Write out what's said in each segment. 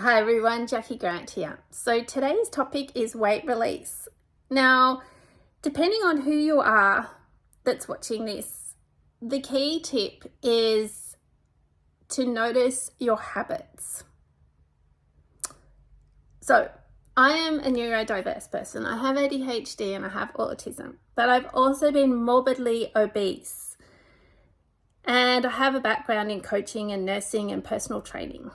Hi everyone, Jackie Grant here. So today's topic is weight release. Now, depending on who you are that's watching this, the key tip is to notice your habits. So I am a neurodiverse person. I have ADHD and I have autism, but I've also been morbidly obese. And I have a background in coaching and nursing and personal training.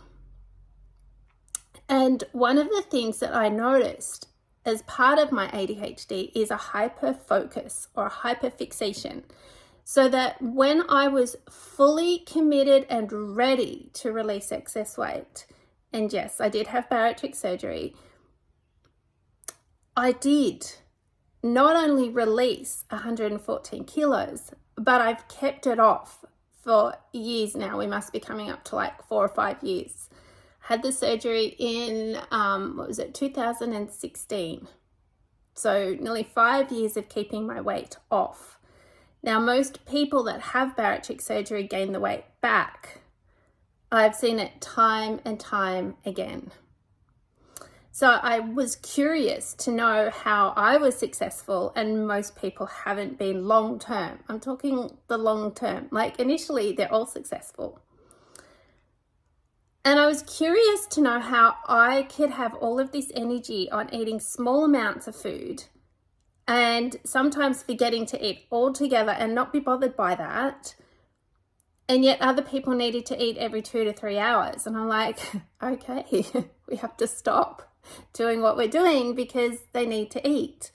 And one of the things that I noticed as part of my ADHD is a hyper focus or a hyper fixation. So that when I was fully committed and ready to release excess weight, and yes, I did have bariatric surgery, I did not only release 114 kilos, but I've kept it off for years now. We must be coming up to like 4 or 5 years. Had the surgery in, 2016. So nearly 5 years of keeping my weight off. Now, most people that have bariatric surgery gain the weight back. I've seen it time and time again. So I was curious to know how I was successful and most people haven't been long term. I'm talking the long term. Like initially, they're all successful. And I was curious to know how I could have all of this energy on eating small amounts of food and sometimes forgetting to eat altogether and not be bothered by that. And yet other people needed to eat every 2 to 3 hours. And I'm like, okay, we have to stop doing what we're doing because they need to eat.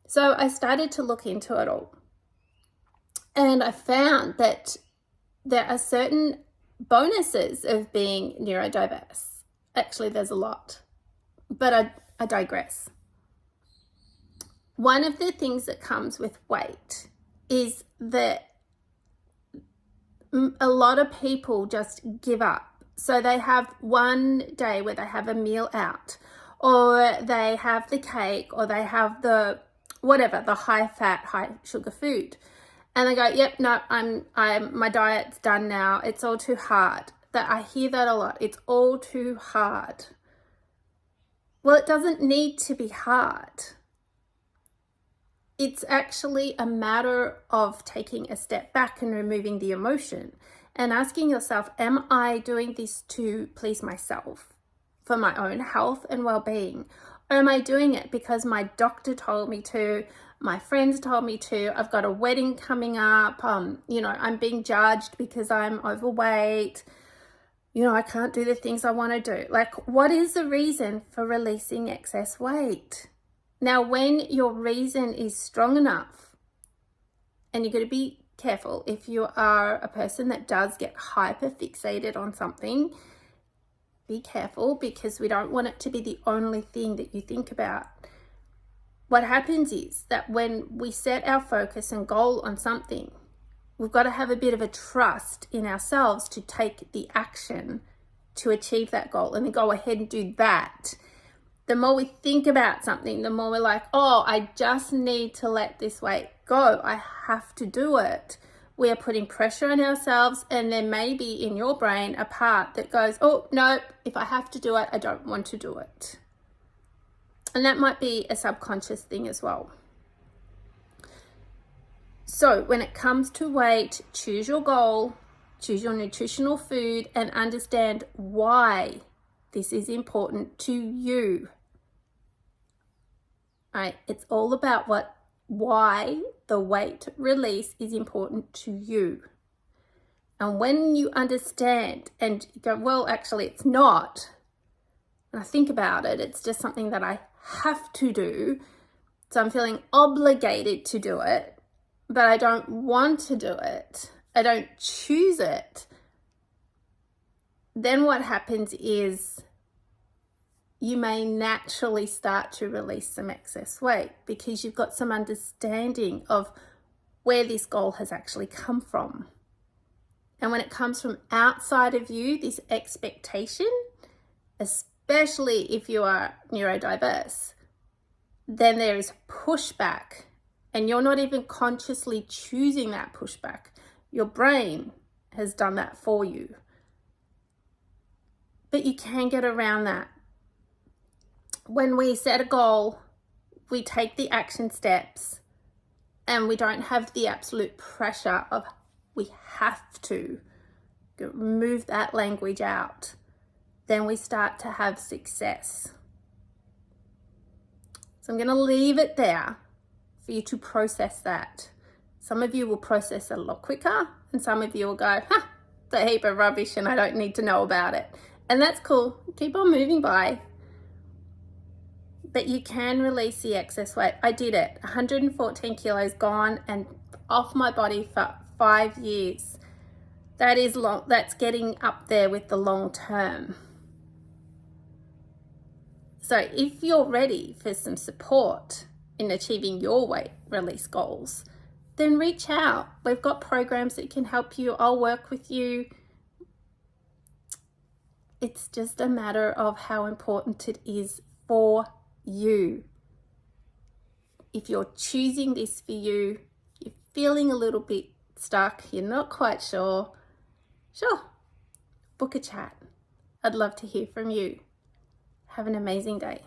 So I started to look into it all. And I found that there are certain bonuses of being neurodiverse. Actually, there's a lot, but I digress. One of the things that comes with weight is that a lot of people just give up. So they have one day where they have a meal out, or they have the cake, or they have the whatever, the high fat, high sugar food. And they go, yep, no, my diet's done now. It's all too hard. That I hear that a lot. It's all too hard. Well, it doesn't need to be hard. It's actually a matter of taking a step back and removing the emotion and asking yourself, am I doing this to please myself for my own health and well-being? Or am I doing it because my doctor told me to, my friends told me to, I've got a wedding coming up, I'm being judged because I'm overweight, I can't do the things I want to do. Like, what is the reason for releasing excess weight? Now, when your reason is strong enough, and you're going to be careful if you are a person that does get hyper fixated on something, be careful because we don't want it to be the only thing that you think about. What happens is that when we set our focus and goal on something, we've got to have a bit of a trust in ourselves to take the action to achieve that goal and then go ahead and do that. The more we think about something, the more we're like, oh, I just need to let this weight go. I have to do it. We are putting pressure on ourselves, and there may be in your brain a part that goes, oh, no, if I have to do it, I don't want to do it. And that might be a subconscious thing as well. So when it comes to weight, choose your goal, choose your nutritional food, and understand why this is important to you. Right? It's all about why the weight release is important to you. And when you understand and you go, well, actually it's not, and I think about it, it's just something that I have to do. So I'm feeling obligated to do it, but I don't want to do it. I don't choose it. Then what happens is you may naturally start to release some excess weight because you've got some understanding of where this goal has actually come from. And when it comes from outside of you, this expectation, especially if you are neurodiverse, then there is pushback, and you're not even consciously choosing that pushback. Your brain has done that for you. But you can get around that. When we set a goal, we take the action steps and we don't have the absolute pressure of we have to remove that language out. Then we start to have success. So I'm going to leave it there for you to process that. Some of you will process it a lot quicker, and some of you will go, it's a heap of rubbish and I don't need to know about it. And that's cool. Keep on moving by. But you can release the excess weight. I did it. 114 kilos gone and off my body for 5 years. That is long. That's getting up there with the long term. So if you're ready for some support in achieving your weight release goals, then reach out. We've got programs that can help you. I'll work with you. It's just a matter of how important it is for you. If you're choosing this for you, you're feeling a little bit stuck, you're not quite sure, book a chat. I'd love to hear from you. Have an amazing day.